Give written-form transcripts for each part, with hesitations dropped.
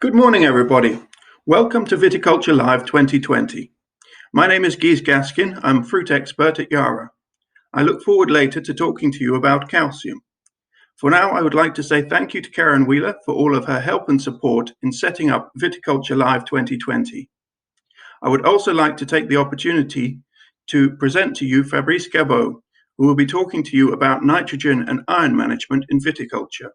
Good morning, everybody. Welcome to Viticulture Live 2020. My name is Guy Gaskin. I'm a fruit expert at Yara. I look forward later to talking to you about calcium. For now, I would like to say thank you to Karen Wheeler for all of her help and support in setting up Viticulture Live 2020. I would also like to take the opportunity to present to you Fabrice Gabot, who will be talking to you about nitrogen and iron management in viticulture.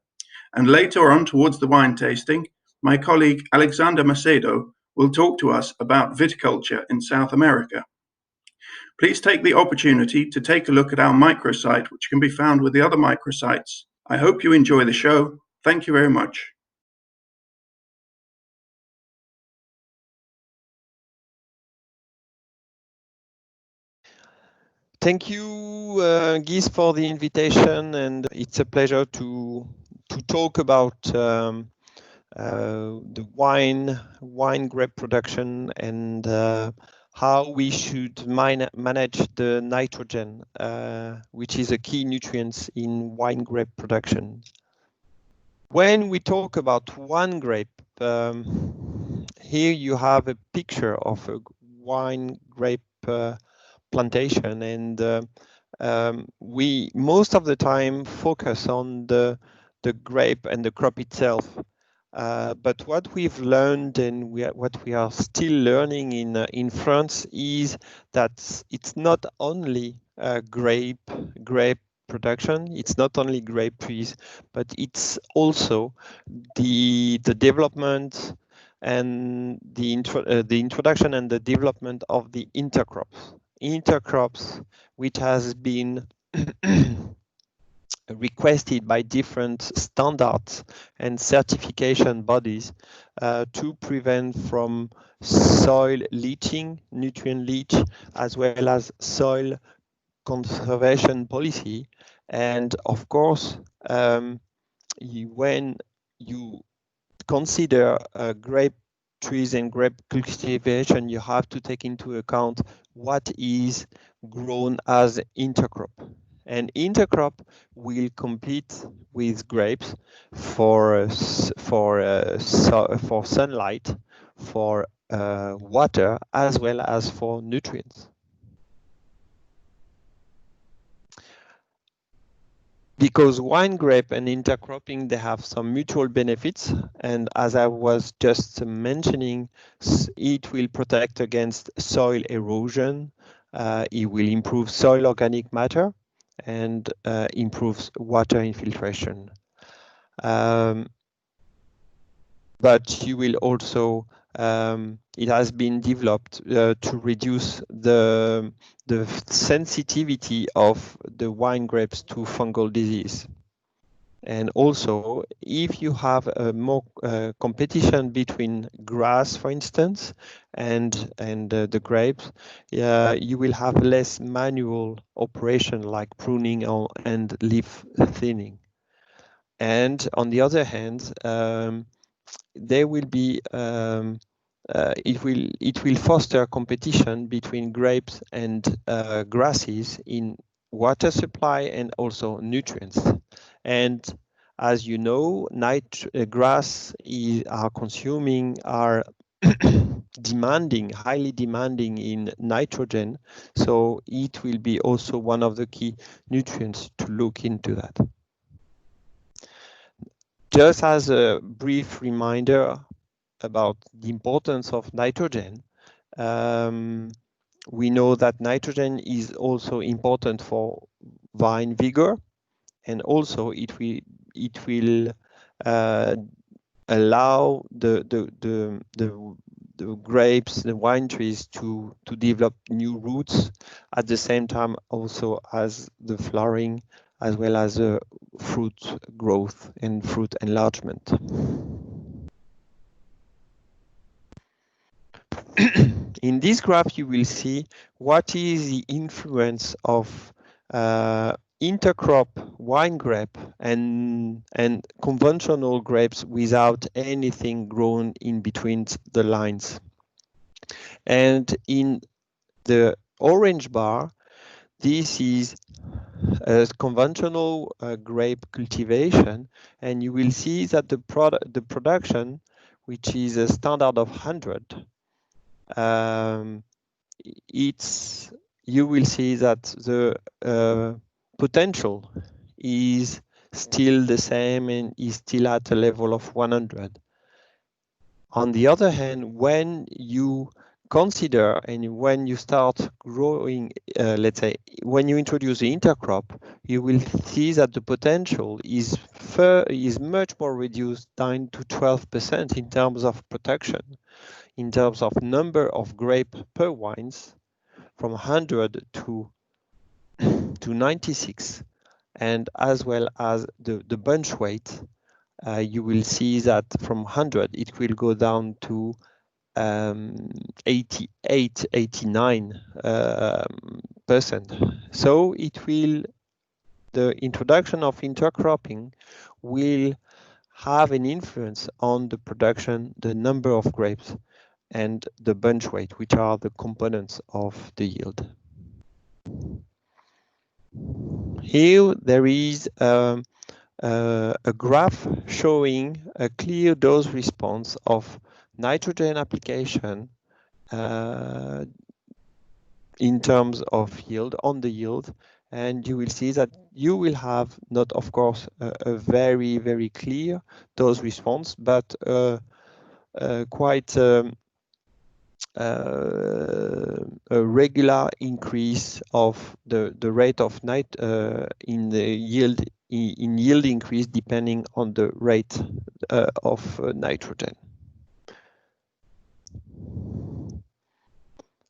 And later on, towards the wine tasting, my colleague Alexander Macedo will talk to us about viticulture in South America. Please take the opportunity to take a look at our microsite, which can be found with the other microsites. I hope you enjoy the show. Thank you very much. Thank you, Guy, for the invitation, and it's a pleasure to talk about the wine grape production and how we should manage the nitrogen, which is a key nutrient in wine grape production. When we talk about wine grape, here you have a picture of a wine grape plantation, and we most of the time focus on the grape and the crop itself. But what we've learned and what we are still learning in France is that it's not only grape production, it's not only grape trees, but it's also the development and the introduction and the development of the intercrops, which has been requested by different standards and certification bodies to prevent from soil leaching, nutrient leach, as well as soil conservation policy. And of course, when you consider grape trees and grape cultivation, you have to take into account what is grown as intercrop. And intercrop will compete with grapes for sunlight, for water, as well as for nutrients. Because wine grape and intercropping, they have some mutual benefits, and as I was just mentioning, it will protect against soil erosion, it will improve soil organic matter, and improves water infiltration. But you will also, it has been developed to reduce the sensitivity of the wine grapes to fungal disease. And also, if you have a more competition between grass, for instance, and the grapes, you will have less manual operation like pruning and leaf thinning. And on the other hand, there will be it will foster competition between grapes and grasses in water supply and also nutrients. And as you know, grass are highly demanding in nitrogen, so it will be also one of the key nutrients to look into that. Just as a brief reminder about the importance of nitrogen, we know that nitrogen is also important for vine vigor, and also it will allow the grapes, the wine trees to develop new roots at the same time also as the flowering, as well as the fruit growth and fruit enlargement. In this graph, you will see what is the influence of intercrop wine grape and conventional grapes without anything grown in between the lines. And in the orange bar, this is a conventional grape cultivation, and you will see that the production which is a standard of 100, you will see that the potential is still the same and is still at a level of 100. On the other hand, when you consider and when you start growing, let's say, when you introduce the intercrop, you will see that the potential is much more reduced, down to 12% in terms of protection, in terms of number of grape per wines, from 100 to 96, and as well as the bunch weight. You will see that from 100 it will go down to 88, 89%. So the introduction of intercropping will have an influence on the production, the number of grapes, and the bunch weight, which are the components of the yield. Here there is a graph showing a clear dose response of nitrogen application in terms of yield, on the yield, and you will see that you will have not, of course, a very, very clear dose response, but quite a regular increase of the rate of in the yield increase depending on the rate of nitrogen.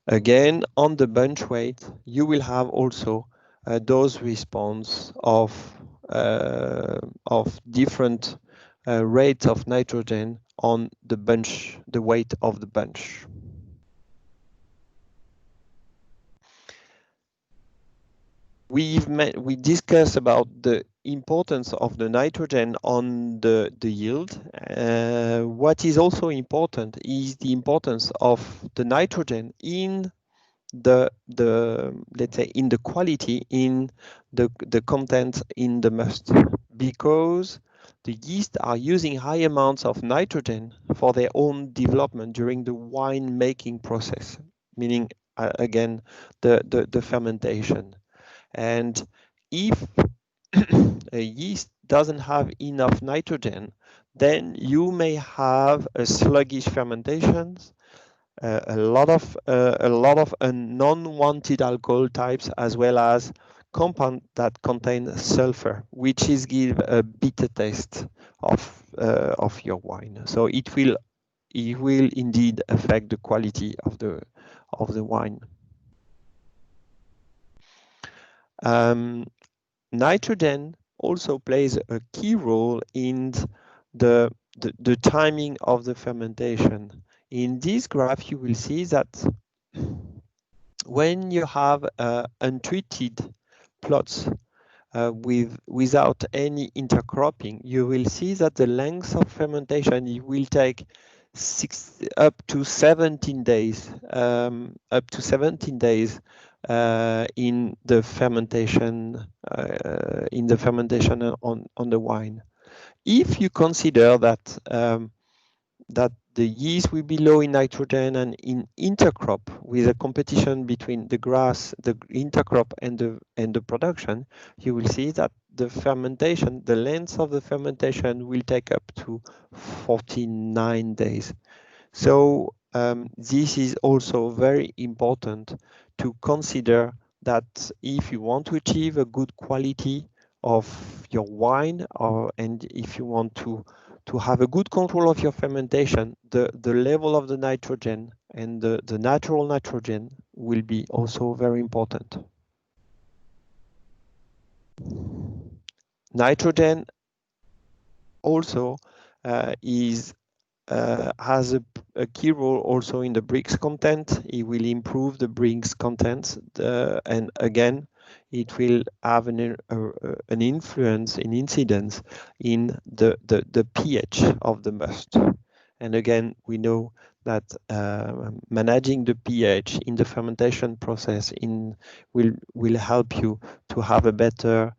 Again, on the bunch weight, you will have also a dose response of different rates of nitrogen on the bunch, the weight of the bunch. We discussed about the importance of the nitrogen on the yield. What is also important is the importance of the nitrogen in let's say in the quality, in the content in the must, because the yeast are using high amounts of nitrogen for their own development during the wine making process, meaning again the fermentation. And if a yeast doesn't have enough nitrogen, then you may have a sluggish fermentations, a lot of non-wanted alcohol types, as well as compounds that contain sulfur, which is give a bitter taste of your wine. So it will indeed affect the quality of the wine. Nitrogen also plays a key role in the timing of the fermentation. In this graph, you will see that when you have untreated plots without any intercropping, you will see that the length of fermentation will take up to 17 days. In the fermentation on the wine. If you consider that that the yeast will be low in nitrogen and in intercrop, with a competition between the grass, the intercrop, and the production, you will see that the fermentation, the length of the fermentation, will take up to 49 days. So this is also very important to consider, that if you want to achieve a good quality of your wine, and if you want to have a good control of your fermentation, the level of the nitrogen and the natural nitrogen will be also very important. Nitrogen also has a key role also in the brix content. It will improve the brix content, and again, it will have an influence, an incidence in the pH of the must. And again, we know that managing the pH in the fermentation process will help you to have a better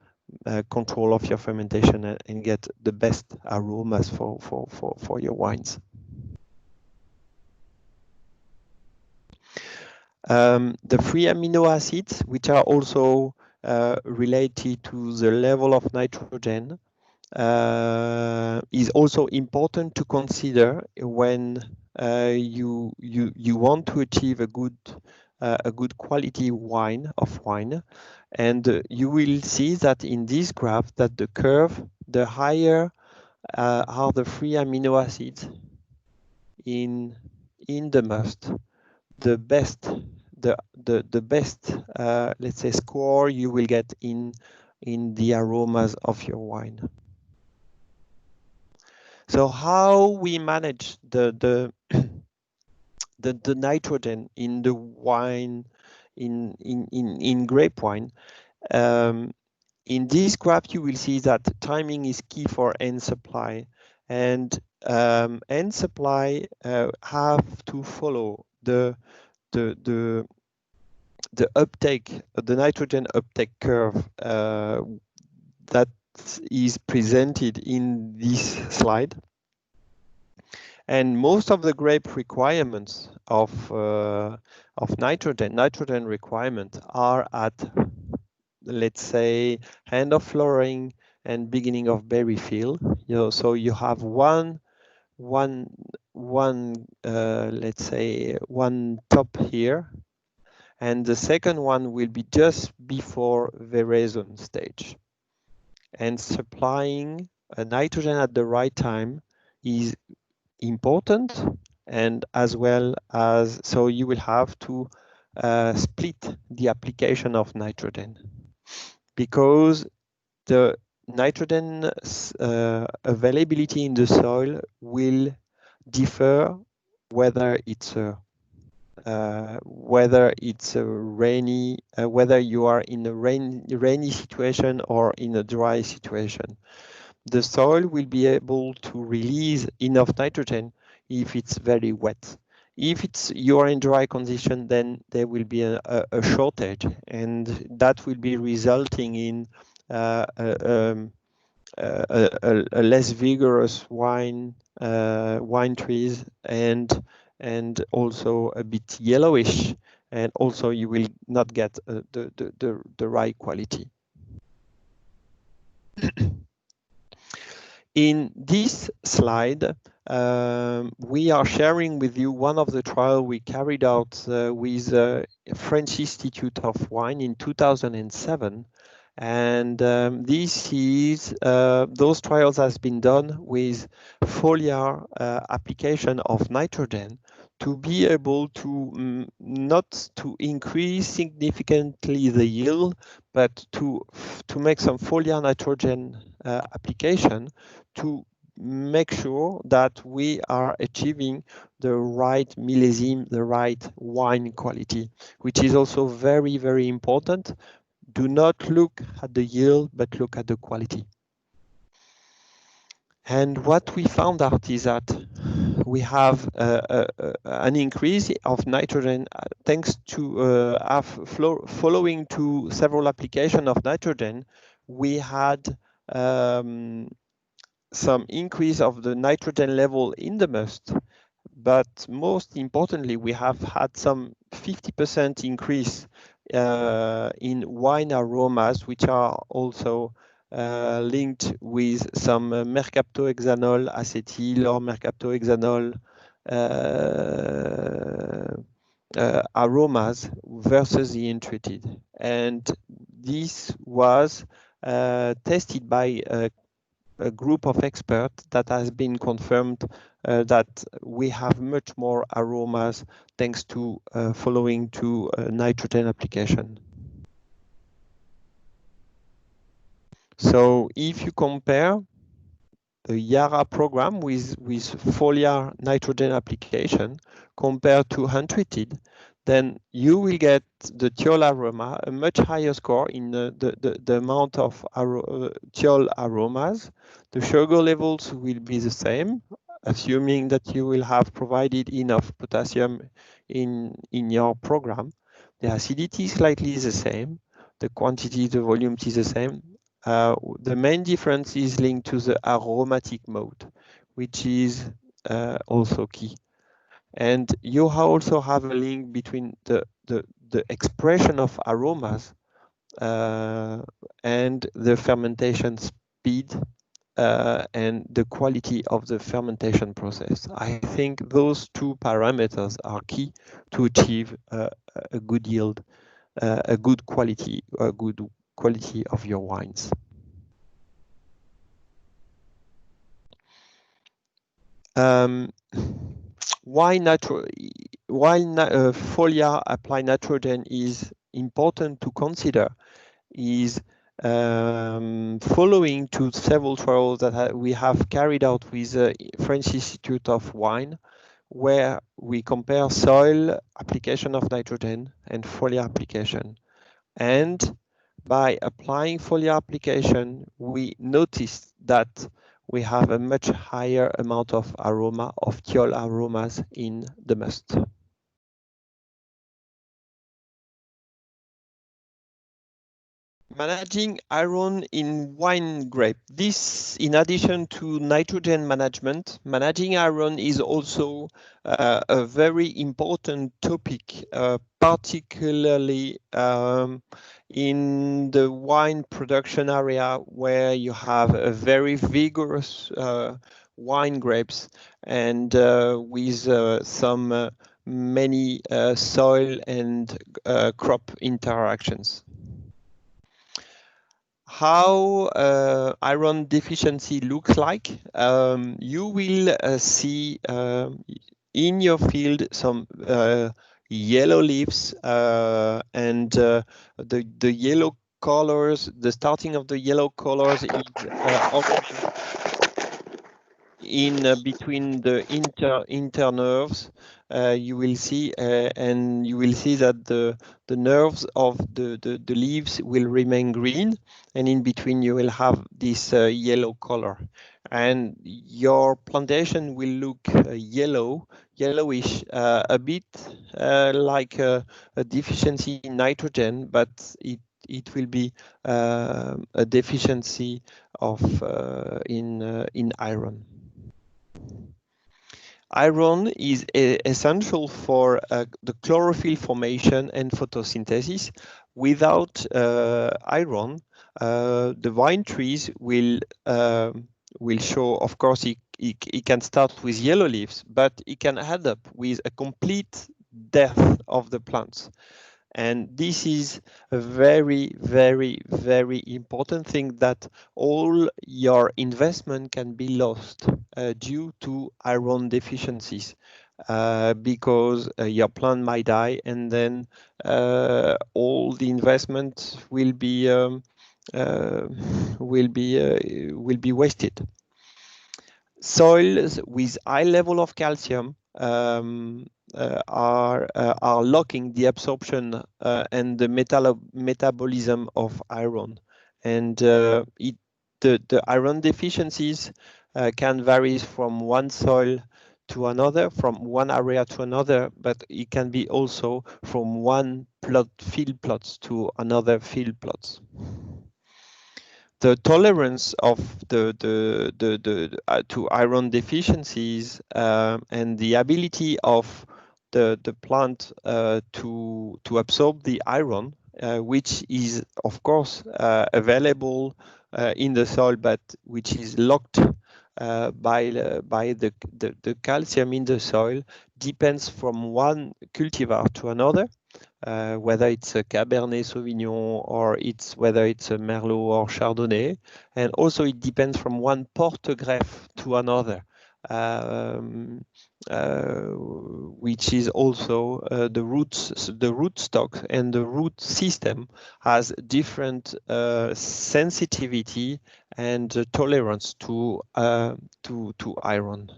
control of your fermentation and get the best aromas for your wines. The free amino acids, which are also related to the level of nitrogen, is also important to consider when you want to achieve a good quality wine. And you will see that in this graph that the curve, the higher are the free amino acids in the must, the best let's say score you will get in the aromas of your wine. So how we manage the nitrogen in the wine, in grape wine. In this graph, you will see that timing is key for end supply, and end supply have to follow the uptake, the nitrogen uptake curve that is presented in this slide. And most of the grape requirements of nitrogen requirements are at, let's say, end of flowering and beginning of berry fill. So you have one let's say one top here, and the second one will be just before veraison stage. And supplying nitrogen at the right time is important, and as well as, so you will have to split the application of nitrogen, because the nitrogen availability in the soil will differ whether it's a rainy, whether you are in a rainy situation or in a dry situation. The soil will be able to release enough nitrogen if it's very wet. If you are in dry condition, then there will be a shortage, and that will be resulting in a less vigorous wine trees, and also a bit yellowish, and also you will not get the right quality. In this slide, we are sharing with you one of the trials we carried out with French Institute of Wine in 2007. And this is, those trials has been done with Foliar application of nitrogen to be able to not to increase significantly the yield, but to make some foliar nitrogen application to make sure that we are achieving the right millésime, the right wine quality, which is also very, very important. Do not look at the yield, but look at the quality. And what we found out is that we have an increase of nitrogen thanks to following to several applications of nitrogen. We had some increase of the nitrogen level in the must, but most importantly, we have had some 50% increase in wine aromas, which are also linked with some mercaptohexanol acetyl or mercaptohexanol aromas versus the untreated. And this was tested by a group of experts that has been confirmed that we have much more aromas thanks to following to nitrogen application. So if you compare the Yara program with foliar nitrogen application compared to untreated, then you will get the thiol aroma, a much higher score in the amount of thiol aromas. The sugar levels will be the same, assuming that you will have provided enough potassium in your program. The acidity is slightly the same. The quantity, the volume is the same. The main difference is linked to the aromatic mode, which is also key. And you also have a link between the expression of aromas and the fermentation speed and the quality of the fermentation process. I think those two parameters are key to achieve a good yield, a good quality of your wines. Why foliar apply nitrogen is important to consider is following to several trials that we have carried out with the French Institute of Wine, where we compare soil application of nitrogen and foliar application. And by applying foliar application, we noticed that we have a much higher amount of aroma, of thiol aromas in the must. Managing iron in wine grape. This, in addition to nitrogen management, managing iron is also a very important topic, particularly in the wine production area where you have a very vigorous wine grapes and with some many soil and crop interactions. How iron deficiency looks like, you will see in your field some yellow leaves and the yellow colors, the starting of the yellow colors is in between the internerves. You will see and you will see that the nerves of the leaves will remain green, and in between you will have this yellow color, and your plantation will look yellowish, a bit like a deficiency in nitrogen, but it will be a deficiency of in iron. Iron is essential for the chlorophyll formation and photosynthesis. Without iron, the vine trees will show, of course, it can start with yellow leaves, but it can add up with a complete death of the plants. And this is a very, very, very important thing, that all your investment can be lost due to iron deficiencies, because your plant might die, and then all the investment will be wasted. Soils with high level of calcium are locking the absorption and the metabolism of iron, and the iron deficiencies can vary from one soil to another, from one area to another, but it can be also from one field plots to another field plots. The tolerance of to iron deficiencies and the ability of the plant to absorb the iron, which is of course available in the soil, but which is locked by the calcium in the soil, depends from one cultivar to another. Whether it's a Cabernet Sauvignon or whether it's a Merlot or Chardonnay, and also it depends from one Portgreffe to another, which is also the root stock and the root system has different sensitivity and tolerance to iron.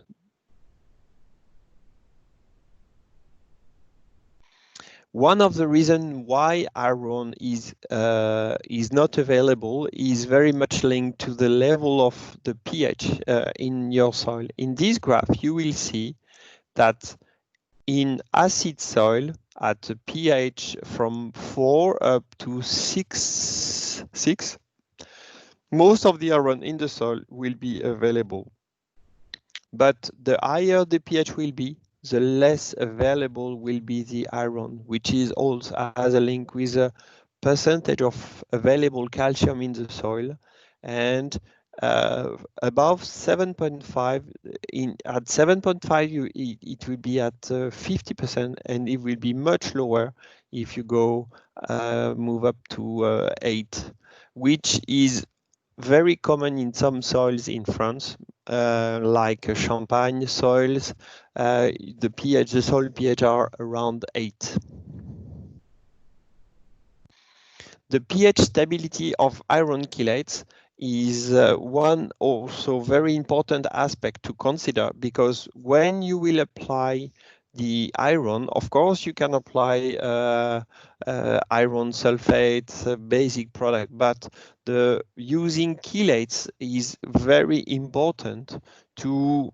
One of the reasons why iron is not available is very much linked to the level of the pH in your soil. In this graph, you will see that in acid soil at a pH from 4 up to 6, most of the iron in the soil will be available. But the higher the pH will be, the less available will be the iron, which is also has a link with the percentage of available calcium in the soil. And above 7.5, at 7.5 it will be at 50%, and it will be much lower if you go move up to 8, which is very common in some soils in France, like Champagne soils. The soil pH are around 8. The pH stability of iron chelates is one also very important aspect to consider, because when you will apply the iron, of course, you can apply iron sulfate, basic product, but the using chelates is very important to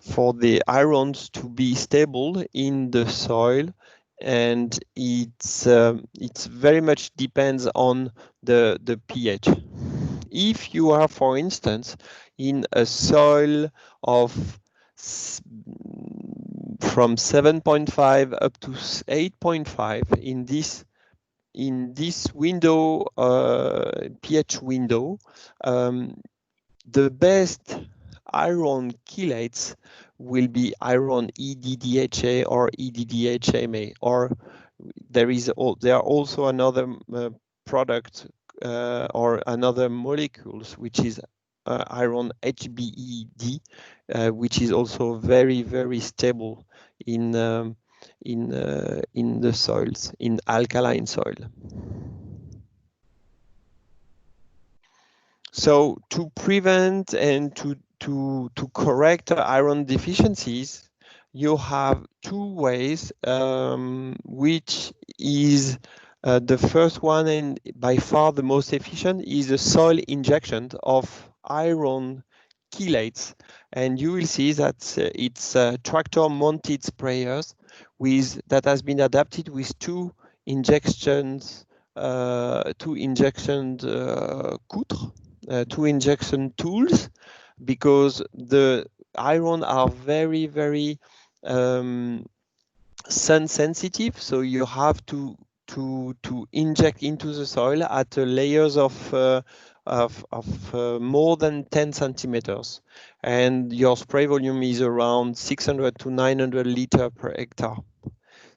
for the irons to be stable in the soil, and it's very much depends on the pH. If you are, for instance, in a soil of from 7.5 up to 8.5 in this window, pH window, the best iron chelates will be iron EDDHA or EDDHMA, or there are also another product or another molecules, which is iron HBED, which is also very, very stable in the soils, in alkaline soil. So to prevent and to correct iron deficiencies, you have two ways, which is the first one, and by far the most efficient, is the soil injection of iron chelates. And you will see that it's tractor-mounted sprayers that has been adapted with two injection poutres, two injection tools, because the iron are very, very sun sensitive, so you have to inject into the soil at layers of more than 10 centimeters, and your spray volume is around 600 to 900 liters per hectare.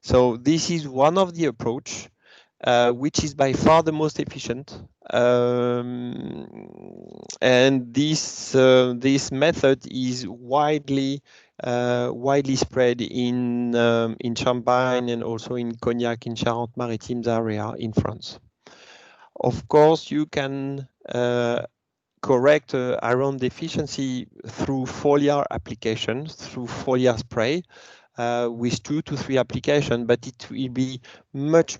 So this is one of the approach, which is by far the most efficient, and this method is widely spread in Champagne and also in Cognac, in Charente-Maritimes area in France. Of course, you can correct iron deficiency through foliar application, through foliar spray, with 2 to 3 applications, but it will be much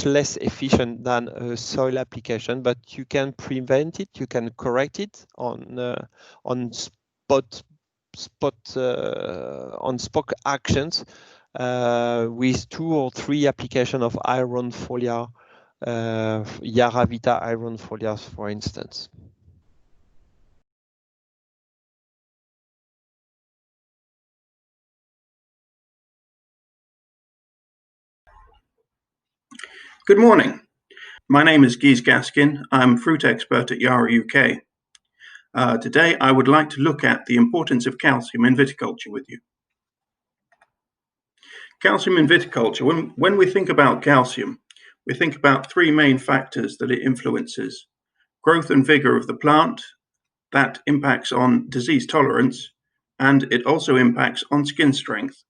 less efficient than a soil application. But you can prevent it, you can correct it on spot actions with 2 or 3 applications of iron foliar, YaraVita iron foliars, for instance. Good morning. My name is Guy Gaskin. I'm fruit expert at Yara UK. Today, I would like to look at the importance of calcium in viticulture with you. Calcium in viticulture, when we think about calcium, we think about 3 main factors that it influences: growth and vigor of the plant, that impacts on disease tolerance, and it also impacts on skin strength.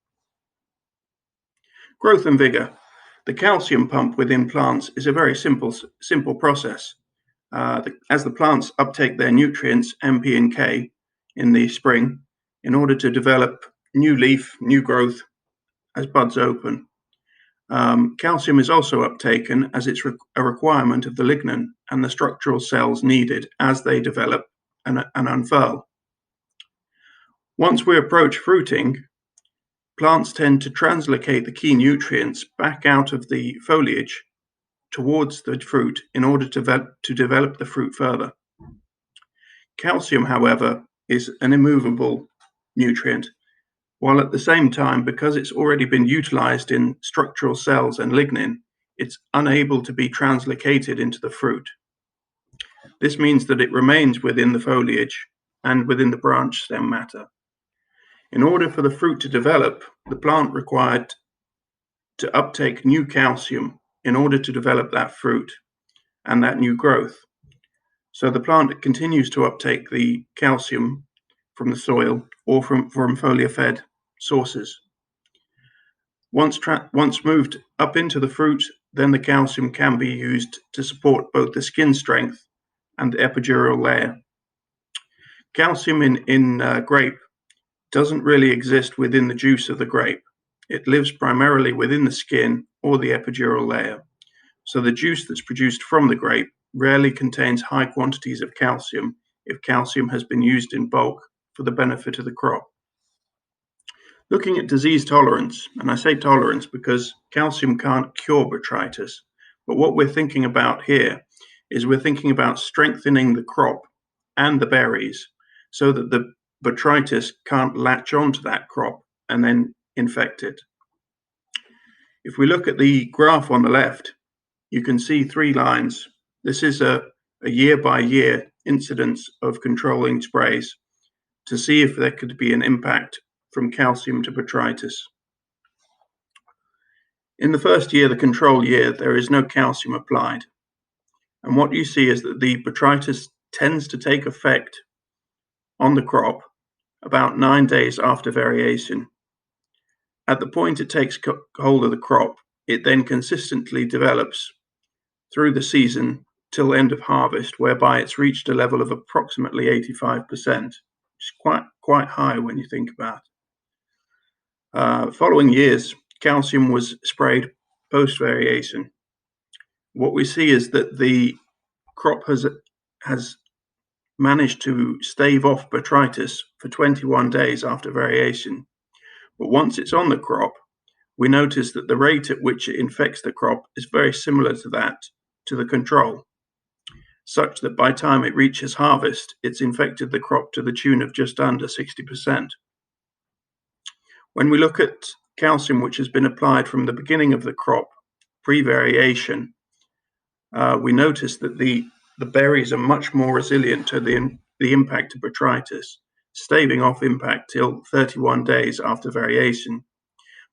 Growth and vigor. The calcium pump within plants is a very simple process. As the plants uptake their nutrients, M, P, and K, in the spring, in order to develop new leaf, new growth as buds open. Calcium is also uptaken as it's a requirement of the lignin and the structural cells needed as they develop and unfurl. Once we approach fruiting, plants tend to translocate the key nutrients back out of the foliage towards the fruit in order to develop the fruit further. Calcium, however, is an immovable nutrient, while at the same time, because it's already been utilized in structural cells and lignin, it's unable to be translocated into the fruit. This means that it remains within the foliage and within the branch stem matter. In order for the fruit to develop, the plant required to uptake new calcium in order to develop that fruit and that new growth. So the plant continues to uptake the calcium from the soil or from foliar-fed sources. Once moved up into the fruit, then the calcium can be used to support both the skin strength and the epidural layer. Calcium in grape doesn't really exist within the juice of the grape. It lives primarily within the skin or the epidural layer. So the juice that's produced from the grape rarely contains high quantities of calcium if calcium has been used in bulk for the benefit of the crop. Looking at disease tolerance, and I say tolerance because calcium can't cure botrytis, but what we're thinking about here is we're thinking about strengthening the crop and the berries so that the botrytis can't latch onto that crop and then infect it. If we look at the graph on the left, you can see 3 lines. This is a year-by-year incidence of controlling sprays to see if there could be an impact from calcium to botrytis. In the first year, the control year, there is no calcium applied. And what you see is that the botrytis tends to take effect on the crop about 9 days after variation. At the point it takes hold of the crop, it then consistently develops through the season till end of harvest, whereby it's reached a level of approximately 85%, which is quite high when you think about it. Following years, calcium was sprayed post-variation. What we see is that the crop has managed to stave off botrytis for 21 days after variation. But once it's on the crop, we notice that the rate at which it infects the crop is very similar to that to the control, such that by the time it reaches harvest, it's infected the crop to the tune of just under 60%. When we look at calcium which has been applied from the beginning of the crop, pre-variation, we notice that the berries are much more resilient to the impact of botrytis, staving off impact till 31 days after variation.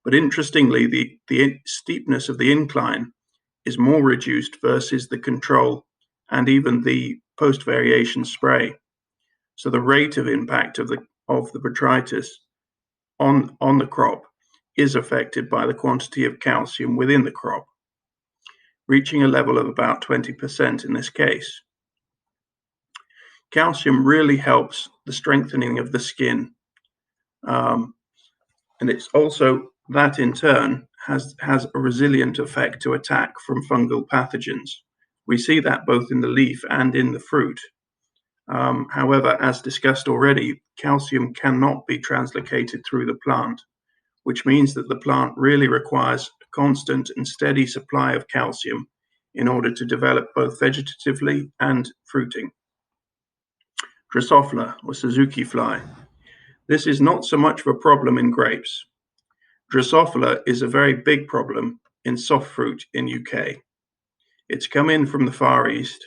But interestingly, the steepness of the incline is more reduced versus the control and even the post-variation spray. So the rate of impact of the botrytis on the crop is affected by the quantity of calcium within the crop, reaching a level of about 20% in this case. Calcium really helps the strengthening of the skin, and it's also that in turn has a resilient effect to attack from fungal pathogens. We see that both in the leaf and in the fruit. However, as discussed already, calcium cannot be translocated through the plant, which means that the plant really requires a constant and steady supply of calcium in order to develop both vegetatively and fruiting. Drosophila, or Suzuki fly. This is not so much of a problem in grapes. Drosophila is a very big problem in soft fruit in UK. It's come in from the Far East,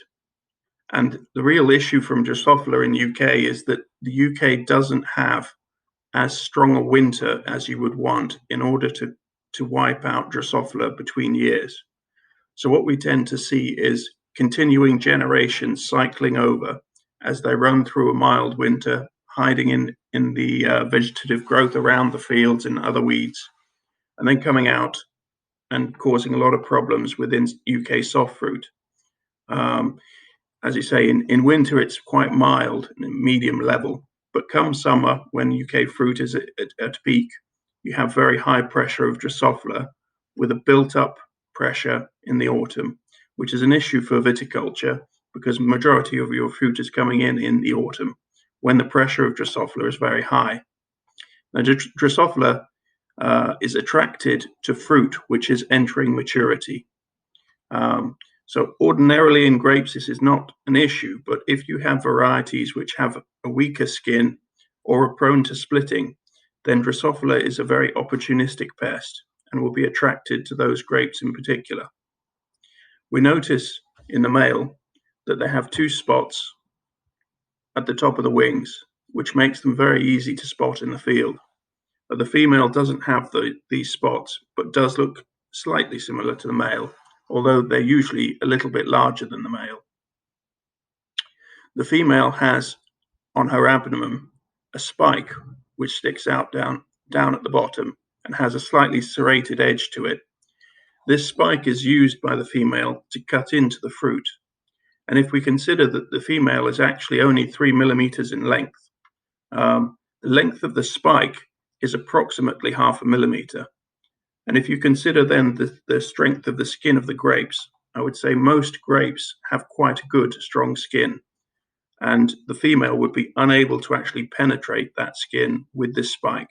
and the real issue from Drosophila in UK is that the UK doesn't have as strong a winter as you would want in order to wipe out Drosophila between years. So what we tend to see is continuing generations cycling over as they run through a mild winter, hiding in the vegetative growth around the fields and other weeds, and then coming out and causing a lot of problems within UK soft fruit. As you say, in winter it's quite mild and medium level, but come summer, when UK fruit is at peak, you have very high pressure of Drosophila with a built-up pressure in the autumn, which is an issue for viticulture because the majority of your fruit is coming in the autumn when the pressure of Drosophila is very high. Now, Drosophila is attracted to fruit which is entering maturity. So ordinarily in grapes, this is not an issue, but if you have varieties which have a weaker skin or are prone to splitting, then Drosophila is a very opportunistic pest and will be attracted to those grapes in particular. We notice in the male that they have 2 spots at the top of the wings, which makes them very easy to spot in the field. But the female doesn't have these spots, but does look slightly similar to the male, although they're usually a little bit larger than the male. The female has on her abdomen a spike which sticks out down at the bottom and has a slightly serrated edge to it. This spike is used by the female to cut into the fruit. And if we consider that the female is actually only 3 millimeters in length, the length of the spike is approximately 0.5 millimeter. And if you consider then the strength of the skin of the grapes, I would say most grapes have quite a good, strong skin. And the female would be unable to actually penetrate that skin with this spike.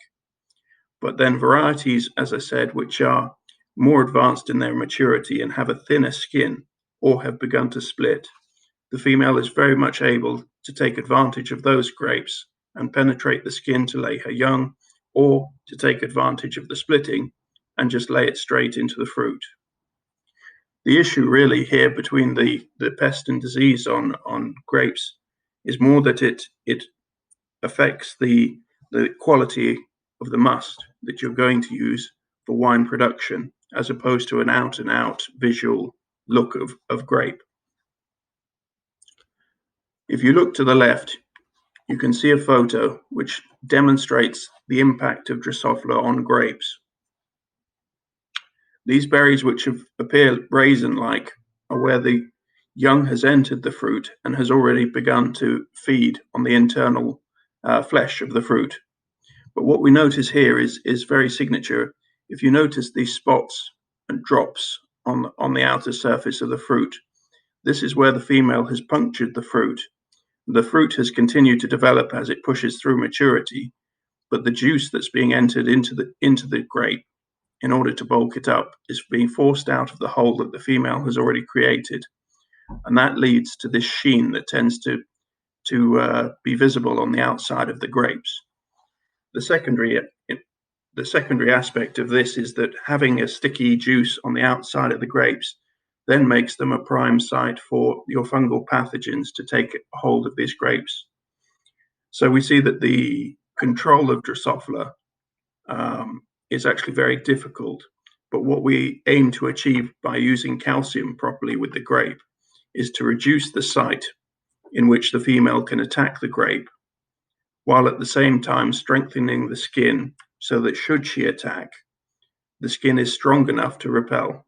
But then varieties, as I said, which are more advanced in their maturity and have a thinner skin or have begun to split, the female is very much able to take advantage of those grapes and penetrate the skin to lay her young, or to take advantage of the splitting and just lay it straight into the fruit. The issue really here between the pest and disease on grapes is more that it affects the quality of the must that you're going to use for wine production, as opposed to an out-and-out visual look of grape. If you look to the left, you can see a photo which demonstrates the impact of Drosophila on grapes. These berries, which appear raisin-like, are where the young has entered the fruit and has already begun to feed on the internal flesh of the fruit. But what we notice here is very signature. If you notice these spots and drops on the outer surface of the fruit, this is where the female has punctured the fruit. The fruit has continued to develop as it pushes through maturity, but the juice that's being entered into the grape in order to bulk it up is being forced out of the hole that the female has already created. And that leads to this sheen that tends to be visible on the outside of the grapes. The secondary aspect of this is that having a sticky juice on the outside of the grapes then makes them a prime site for your fungal pathogens to take hold of these grapes. So we see that the control of Drosophila is actually very difficult, but what we aim to achieve by using calcium properly with the grape is to reduce the site in which the female can attack the grape, while at the same time strengthening the skin so that should she attack, the skin is strong enough to repel.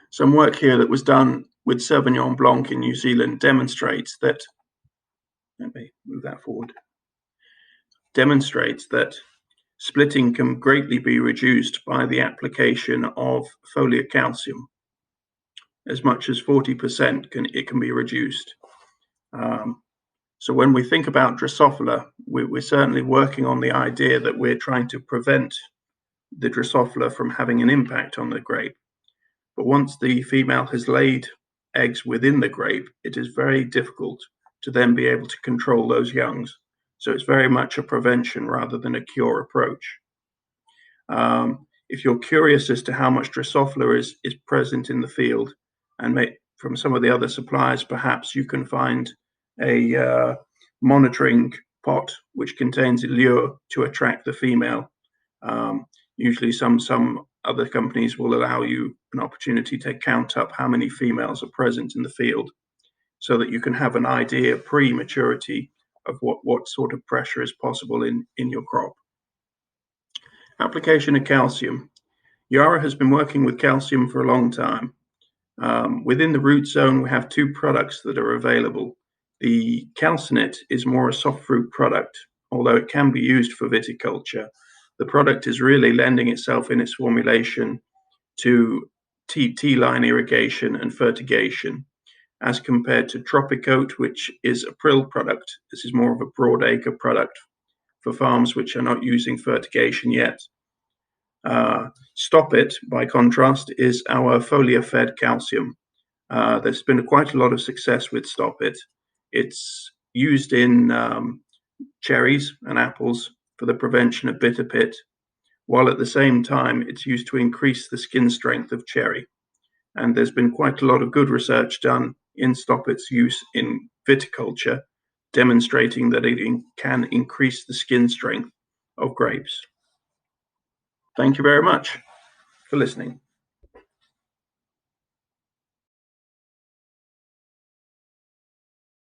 Some work here that was done with Sauvignon Blanc in New Zealand demonstrates that, let me move that forward, demonstrates that splitting can greatly be reduced by the application of foliar calcium. As much as 40% can be reduced. So when we think about Drosophila, we're certainly working on the idea that we're trying to prevent the Drosophila from having an impact on the grape. But once the female has laid eggs within the grape, it is very difficult to then be able to control those youngs. So it's very much a prevention rather than a cure approach. If you're curious as to how much Drosophila is present in the field, and from some of the other suppliers, perhaps you can find a monitoring pot which contains a lure to attract the female. Usually some other companies will allow you an opportunity to count up how many females are present in the field, so that you can have an idea pre-maturity of what sort of pressure is possible in your crop. Application of calcium. Yara has been working with calcium for a long time. Within the root zone, we have 2 products that are available. The calcinate is more a soft fruit product, although it can be used for viticulture. The product is really lending itself in its formulation to tea-line irrigation and fertigation, as compared to Tropicote, which is a prill product. This is more of a broad acre product for farms which are not using fertigation yet. Stop It, by contrast, is our foliar-fed calcium. There's been quite a lot of success with Stop It. It's used in cherries and apples for the prevention of bitter pit, while at the same time it's used to increase the skin strength of cherry. And there's been quite a lot of good research done in Stop It's use in viticulture, demonstrating that it can increase the skin strength of grapes. Thank you very much for listening.